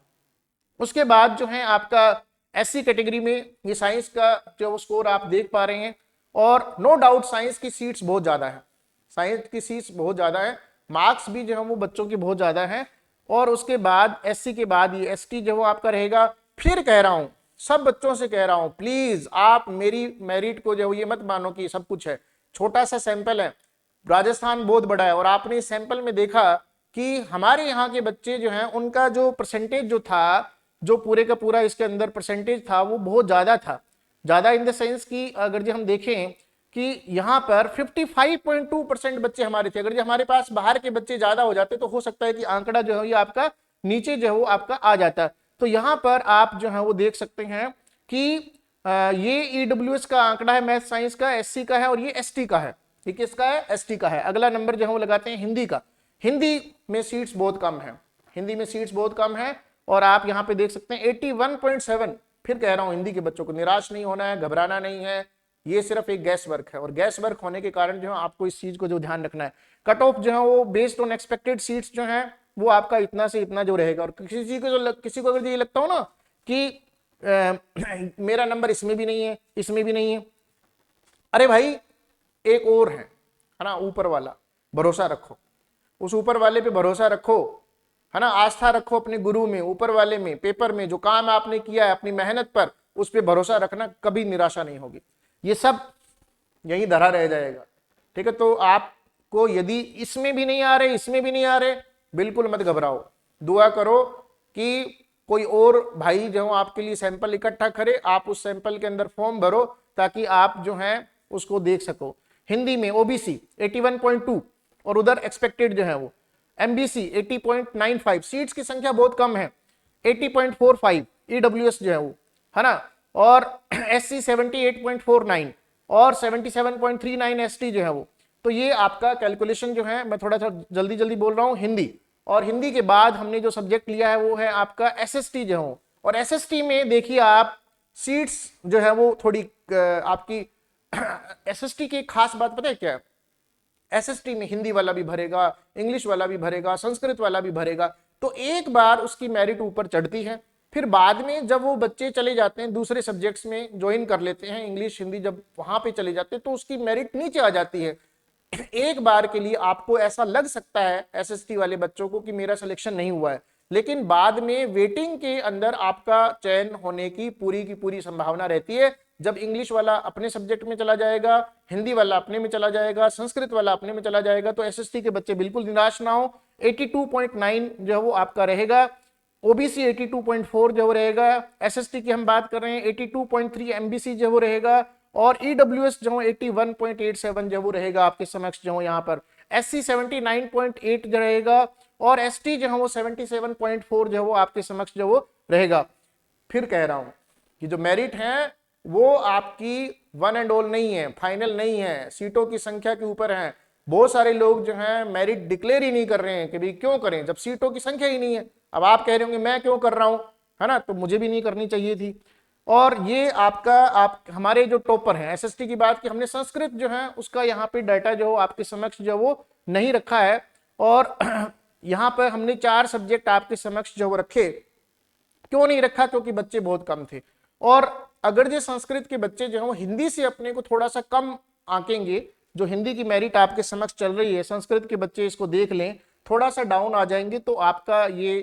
उसके बाद जो है आपका एससी कैटेगरी में ये साइंस का जो वो स्कोर आप देख पा रहे हैं। और नो डाउट साइंस की सीट्स बहुत ज्यादा है, साइंस की सीट्स बहुत ज्यादा है, मार्क्स भी जो है वो बच्चों की बहुत ज्यादा है। और उसके बाद एससी के बाद ये एसटी जो वो आपका रहेगा। फिर कह रहा हूं, सब बच्चों से कह रहा हूं, प्लीज आप मेरी मेरिट को जो ये मत मानो कि सब कुछ है। छोटा सा सैंपल है, राजस्थान बहुत बड़ा है। और आपने इस सैंपल में देखा कि हमारे यहाँ के बच्चे जो हैं उनका जो परसेंटेज जो था, जो पूरे का पूरा इसके अंदर परसेंटेज था वो बहुत ज्यादा था। ज्यादा इन द सेंस कि अगर जो हम देखें कि यहाँ पर 55.2% बच्चे हमारे थे। अगर जो हमारे पास बाहर के बच्चे ज्यादा हो जाते तो हो सकता है कि आंकड़ा जो है ये आपका नीचे जो है वो आपका आ जाता। तो यहाँ पर आप जो है वो देख सकते हैं कि ये ईडब्ल्यूएस का आंकड़ा है, मैथ साइंस का, एससी का है, और ये एसटी का है। ये किसका है? एसटी का है। अगला नंबर जो है वो लगाते हैं हिंदी का। हिंदी में सीट्स बहुत कम है, हिंदी में सीट्स बहुत कम है, और आप यहाँ पे देख सकते हैं 81.7। फिर कह रहा हूं हिंदी के बच्चों को निराश नहीं होना है, घबराना नहीं है, ये सिर्फ एक गैस वर्क है, और गैस वर्क होने के कारण जो है आपको इस चीज को जो ध्यान रखना है, कट ऑफ जो है वो बेस्ड ऑन एक्सपेक्टेड सीट्स जो है वो आपका इतना से इतना जो रहेगा। और किसी को अगर ये लगता हो ना कि मेरा नंबर इसमें भी नहीं है, इसमें भी नहीं है, अरे भाई एक और है ना, ऊपर वाला, भरोसा रखो उस ऊपर वाले पे, भरोसा रखो, है ना, आस्था रखो अपने गुरु में, ऊपर वाले में, पेपर में जो काम आपने किया है अपनी मेहनत पर, उस पर भरोसा रखना, कभी निराशा नहीं होगी। ये सब यही धरा रह जाएगा, ठीक है। तो आपको यदि इसमें भी नहीं आ रहे, इसमें भी नहीं आ रहे, बिल्कुल मत घबराओ, दुआ करो कि कोई और भाई जो आपके लिए सैंपल इकट्ठा करे, आप उस सैंपल के अंदर फॉर्म भरो ताकि आप जो है उसको देख सको। हिंदी में ओबीसी 81.2 और उधर एक्सपेक्टेड जो है वो एमबीसी 80.95, सीट्स की संख्या बहुत कम है, 80.45 ईडब्ल्यूएस जो है वो, है ना, और एससी 78.49 और 77.39 एसटी जो है वो। तो ये आपका कैलकुलेशन जो है, मैं थोड़ा सा जल्दी जल्दी बोल रहा हूँ। हिंदी, और हिंदी के बाद हमने जो सब्जेक्ट लिया है वो है आपका एसएसटी जो है, और एसएसटी में देखिए आप सीट्स जो है वो थोड़ी आपकी एसएसटी की खास बात पता है क्या है? एसएसटी में हिंदी वाला भी भरेगा, इंग्लिश वाला भी भरेगा, संस्कृत वाला भी भरेगा, तो एक बार उसकी मेरिट ऊपर चढ़ती है, फिर बाद में जब वो बच्चे चले जाते हैं दूसरे सब्जेक्ट्स में ज्वाइन कर लेते हैं, इंग्लिश हिंदी जब वहां पे चले जाते हैं तो उसकी मेरिट नीचे आ जाती है। एक बार के लिए आपको ऐसा लग सकता है एसएसटी वाले बच्चों को कि मेरा सिलेक्शन नहीं हुआ है, लेकिन बाद में वेटिंग के अंदर आपका चयन होने की पूरी संभावना रहती है। जब इंग्लिश वाला अपने सब्जेक्ट में चला जाएगा, हिंदी वाला अपने में चला जाएगा, संस्कृत वाला अपने में चला जाएगा, तो एसएसटी के बच्चे बिल्कुल निराश ना हो। 82.9 जो है वो आपका रहेगा, ओबीसी 82.4 जो रहेगा, एसएसटी की हम बात कर रहे हैं 82.3 एमबीसी जो रहेगा, और ईडब्ल्यूएस जो 81.87 जो रहेगा आपके समक्ष जो यहाँ पर, एससी 79.8 जो रहेगा, और एसटी जो है वो 77.4 जो आपके समक्ष जो वो रहेगा। फिर कह रहा हूं कि जो मेरिट है वो आपकी वन एंड ऑल नहीं है, फाइनल नहीं है, सीटों की संख्या के ऊपर है। बहुत सारे लोग जो हैं मेरिट डिक्लेयर ही नहीं कर रहे हैं कि भाई क्यों करें जब सीटों की संख्या ही नहीं है। अब आप कह रहे होंगे मैं क्यों कर रहा हूं, है ना, तो मुझे भी नहीं करनी चाहिए थी। और ये आपका आप हमारे जो टॉपर हैं एसएसटी की बात की हमने, संस्कृत जो है उसका यहाँ पे डाटा जो आपके समक्ष जो वो नहीं रखा है, और यहाँ पर हमने 4 सब्जेक्ट आपके समक्ष जो रखे। क्यों नहीं रखा? क्योंकि बच्चे बहुत कम थे, और अगर जो संस्कृत के बच्चे जो है वो हिंदी से अपने को थोड़ा सा कम आंकेंगे, जो हिंदी की मेरिट आपके समक्ष चल रही है, संस्कृत के बच्चे इसको देख लें, थोड़ा सा डाउन आ जाएंगे, तो आपका ये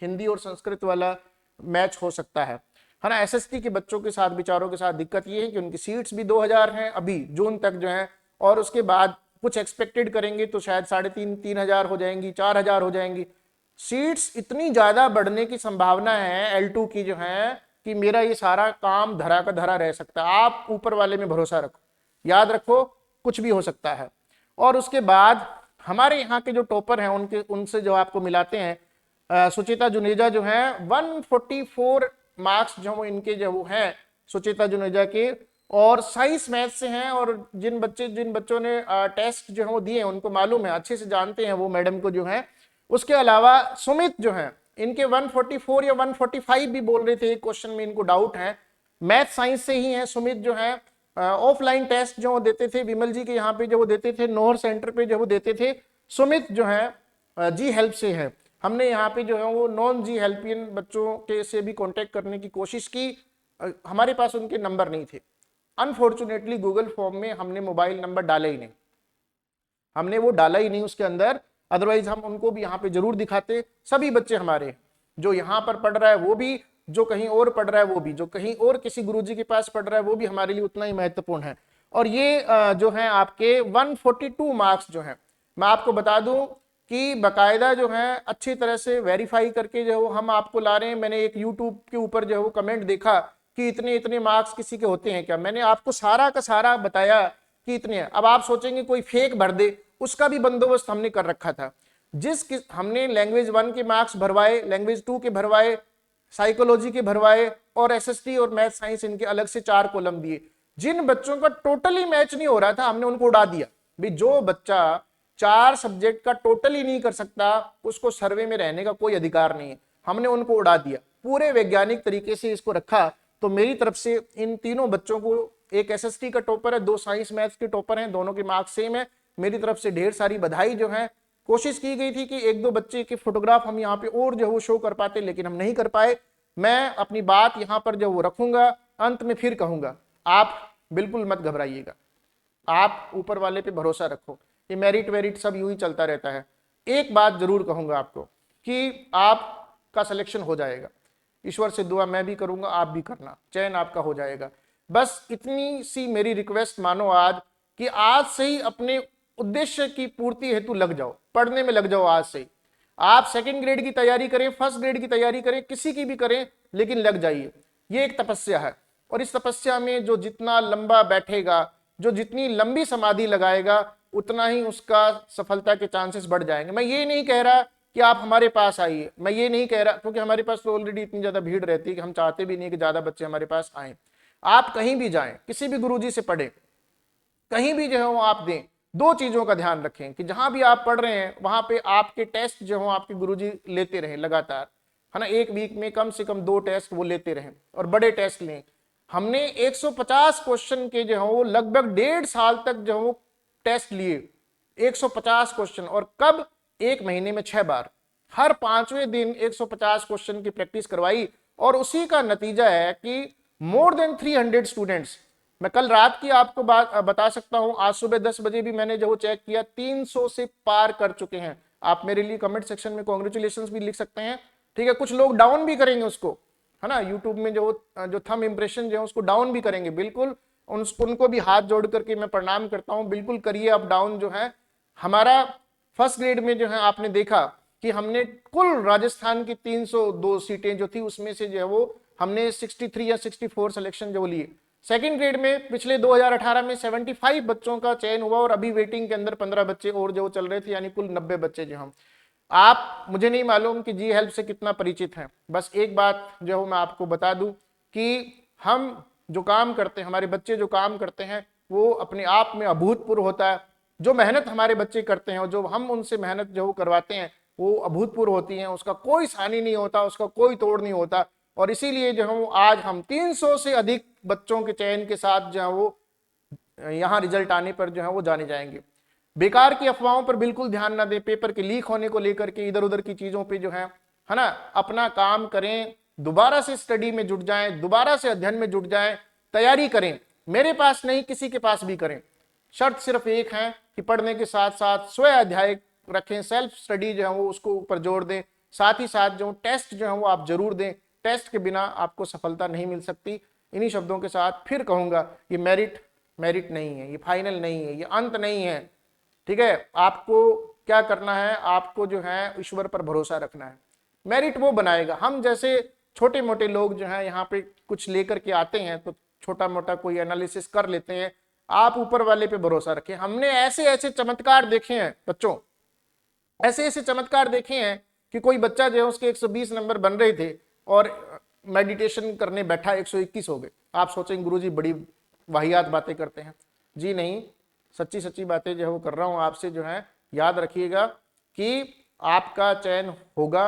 हिंदी और संस्कृत वाला मैच हो सकता है ना। एसएसटी के बच्चों के साथ, विचारों के साथ दिक्कत ये है कि उनकी सीट्स भी 2000 हैं अभी जून तक जो है, और उसके बाद कुछ एक्सपेक्टेड करेंगे तो शायद 3500-3000 हो जाएंगी, 4000 हो जाएंगी। सीट्स इतनी ज्यादा बढ़ने की संभावना है L2 की जो है कि मेरा ये सारा काम धरा का धरा रह सकता है। आप ऊपर वाले में भरोसा रखो, याद रखो कुछ भी हो सकता है। और उसके बाद हमारे यहाँ के जो टॉपर हैं उनसे जो आपको मिलाते हैं, सुचिता जुनेजा जो है 144 मार्क्स जो इनके जो हैं सुचिता जुनेजा के, और साइंस मैथ से हैं, और जिन बच्चों ने टेस्ट जो है वो दिए उनको मालूम है, अच्छे से जानते हैं वो मैडम को जो है। उसके अलावा सुमित जो है इनके 144 या 145 भी बोल रहे थे, एक क्वेश्चन में इनको डाउट है, मैथ साइंस से ही है सुमित जो है। ऑफलाइन टेस्ट जो देते थे विमल जी के यहाँ पे जो वो देते थे, नोहर सेंटर पे जो वो देते थे। सुमित जो है जी हेल्प से है, हमने यहाँ पे जो है वो नॉन जी हेल्पियन बच्चों के से भी कांटेक्ट करने की कोशिश की, हमारे पास उनके नंबर नहीं थे। अनफॉर्चुनेटली गूगल फॉर्म में हमने मोबाइल नंबर डाला ही नहीं, हमने वो डाला ही नहीं उसके अंदर, अदरवाइज हम उनको भी यहाँ पे जरूर दिखाते। सभी बच्चे हमारे, जो यहाँ पर पढ़ रहा है वो भी, जो कहीं और पढ़ रहा है वो भी, जो कहीं और किसी गुरुजी के पास पढ़ रहा है वो भी हमारे लिए उतना ही महत्वपूर्ण है। और ये जो है आपके 142 मार्क्स जो है, मैं आपको बता दूं कि बकायदा जो है अच्छी तरह से वेरीफाई करके जो हम आपको ला रहे हैं। मैंने एक यूट्यूब के ऊपर जो है वो कमेंट देखा कि इतने इतने मार्क्स किसी के होते हैं क्या, मैंने आपको सारा का सारा बताया कि इतने हैं। अब आप सोचेंगे कोई फेक भर दे, उसका भी बंदोबस्त हमने कर रखा था। हमने लैंग्वेज 1 के मार्क्स भरवाए, लैंग्वेज 2 के भरवाए, साइकोलॉजी के भरवाए, और एसएसटी और मैथ साइंस इनके अलग से 4 कॉलम दिए। जिन बच्चों का टोटली मैच नहीं हो रहा था हमने उनको उड़ा दिया। भी जो बच्चा 4 सब्जेक्ट का टोटली नहीं कर सकता उसको सर्वे में रहने का कोई अधिकार नहीं है, हमने उनको उड़ा दिया। पूरे वैज्ञानिक तरीके से इसको रखा। तो मेरी तरफ से इन तीनों बच्चों को, एक एसएसटी का टॉपर है, 2 साइंस मैथ्स के टॉपर हैं, दोनों के मार्क्स सेम है, मेरी तरफ से ढेर सारी बधाई जो है। कोशिश की गई थी कि 1-2 बच्चे के फोटोग्राफ हम यहाँ पे और जो वो शो कर पाते, लेकिन हम नहीं कर पाए। मैं अपनी बात यहाँ पर जो वो रखूंगा, अंत में फिर कहूंगा, आप बिल्कुल मत घबराइएगा, आप ऊपर वाले पे भरोसा रखो। ये मेरिट वेरिट सब यूं ही चलता रहता है। एक बात जरूर कहूंगा आपको कि आपका सिलेक्शन हो जाएगा, ईश्वर से दुआ मैं भी करूंगा, आप भी करना, चयन आपका हो जाएगा। बस इतनी सी मेरी रिक्वेस्ट मानो आज, कि आज से ही अपने उद्देश्य की पूर्ति हेतु लग जाओ, पढ़ने में लग जाओ आज से ही। आप सेकंड ग्रेड की तैयारी करें, फर्स्ट ग्रेड की तैयारी करें, किसी की भी करें, लेकिन लग जाइए। ये एक तपस्या है, और इस तपस्या में जो जितना लंबा बैठेगा, जो जितनी लंबी समाधि लगाएगा, उतना ही उसका सफलता के चांसेस बढ़ जाएंगे। मैं ये नहीं कह रहा कि आप हमारे पास आइए, मैं ये नहीं कह रहा, क्योंकि हमारे पास तो ऑलरेडी इतनी ज्यादा भीड़ रहती है कि हम चाहते भी नहीं कि ज्यादा बच्चे हमारे पास आए। आप कहीं भी जाएं, किसी भी गुरुजी से पढ़ें, कहीं भी जो है वो आप दें, 2 चीजों का ध्यान रखें कि जहां भी आप पढ़ रहे हैं वहां पे आपके टेस्ट जो हो आपके गुरुजी लेते रहें लगातार, है ना। एक वीक में कम से कम 2 टेस्ट वो लेते रहें, और बड़े टेस्ट लें। हमने 150 क्वेश्चन के जो है वो लगभग 1.5 साल तक जो वो टेस्ट लिए, 150 क्वेश्चन, और कब, 1 महीने में 6 बार, हर 5वें दिन 150 क्वेश्चन की प्रैक्टिस करवाई। और उसी का नतीजा है कि मोर देन 300 स्टूडेंट्स, मैं कल रात की आपको बात बता सकता हूं, आज सुबह 10 बजे भी मैंने जो चेक किया, 300 से पार कर चुके हैं। आप मेरे लिए कमेंट सेक्शन में कांग्रेचुलेशंस भी लिख सकते हैं, ठीक है। कुछ लोग डाउन भी करेंगे उसको, है ना, यूट्यूब में जो थंब इंप्रेशन जो है उसको डाउन भी करेंगे, बिल्कुल उनको भी हाथ जोड़ करके मैं प्रणाम करता हूं, बिल्कुल करिए आप डाउन जो है। हमारा फर्स्ट ग्रेड में जो है आपने देखा कि हमने कुल राजस्थान की 302 सीटें जो थी उसमें से जो है वो हमने 63 या 64 सिलेक्शन जो लिए। सेकंड ग्रेड में पिछले 2018 में 75 बच्चों का चयन हुआ, और अभी वेटिंग के अंदर 15 बच्चे और जो चल रहे थे, यानी कुल 90 बच्चे जो हम। आप, मुझे नहीं मालूम कि जी हेल्प से कितना परिचित हैं, बस एक बात जो मैं आपको बता दूं कि हम जो काम करते हैं, हमारे बच्चे जो काम करते हैं, वो अपने आप में अभूतपूर्व होता है। जो मेहनत हमारे बच्चे करते हैं और जो हम उनसे मेहनत जो करवाते हैं वो अभूतपूर्व होती है, उसका कोई सानी नहीं होता, उसका कोई तोड़ नहीं होता। और इसीलिए जो है आज हम 300 से अधिक बच्चों के चयन के साथ जो है वो यहाँ रिजल्ट आने पर जो है वो जाने जाएंगे। बेकार की अफवाहों पर बिल्कुल ध्यान ना दें, पेपर के लीक होने को लेकर के इधर उधर की चीजों पे जो है ना, अपना काम करें, दोबारा से स्टडी में जुट जाएं, दोबारा से अध्ययन में जुट जाएं, तैयारी करें। मेरे पास नहीं, किसी के पास भी करें, शर्त सिर्फ एक है कि पढ़ने के साथ साथ स्वयं अध्याय रखें, सेल्फ स्टडी जो है वो उसको ऊपर जोड़ दें। साथ ही साथ जो टेस्ट जो है वो आप जरूर दें, टेस्ट के बिना आपको सफलता नहीं मिल सकती। इन्हीं शब्दों के साथ फिर कहूंगा, ये मेरिट नहीं है, ये फाइनल नहीं है, ये अंत नहीं है, ठीक है। आपको क्या करना है, आपको जो है ईश्वर पर भरोसा रखना है, मेरिट वो बनाएगा। हम जैसे छोटे मोटे लोग जो है यहाँ पे कुछ लेकर के आते हैं तो छोटा मोटा कोई एनालिसिस कर लेते हैं, आप ऊपर वाले पे भरोसा रखें। हमने ऐसे ऐसे चमत्कार देखे हैं बच्चों, ऐसे ऐसे चमत्कार देखे हैं कि कोई बच्चा जो है उसके 120 नंबर बन रहे थे और मेडिटेशन करने बैठा 121 हो गए। आप सोचेंगे गुरुजी बड़ी वाहियात बातें करते हैं, जी नहीं, सच्ची सच्ची बातें जो है वो कर रहा हूं आपसे। जो है याद रखिएगा कि आपका चयन होगा,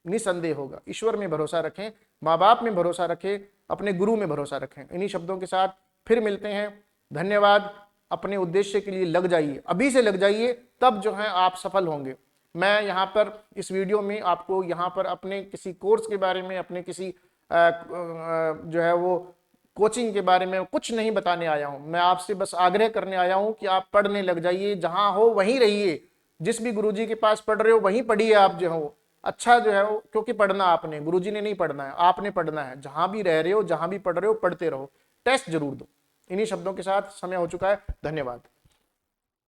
निसंदेह होगा। ईश्वर में भरोसा रखें, माँ बाप में भरोसा रखें, अपने गुरु में भरोसा रखें। इन्हीं शब्दों के साथ फिर मिलते हैं, धन्यवाद। अपने उद्देश्य के लिए लग जाइए, अभी से लग जाइए, तब जो है आप सफल होंगे। मैं यहाँ पर इस वीडियो में आपको यहाँ पर अपने किसी कोर्स के बारे में, अपने किसी जो है वो कोचिंग के बारे में कुछ नहीं बताने आया हूँ। मैं आपसे बस आग्रह करने आया हूँ कि आप पढ़ने लग जाइए, जहाँ हो वहीं रहिए, जिस भी गुरुजी के पास पढ़ रहे हो वहीं पढ़िए। आप जो हो अच्छा जो है वो, क्योंकि पढ़ना आपने, गुरुजी ने नहीं पढ़ना है, आपने पढ़ना है। जहां भी रह रहे हो, जहां भी पढ़ रहे हो, पढ़ते रहो, टेस्ट जरूर दो। इन्हीं शब्दों के साथ समय हो चुका है, धन्यवाद।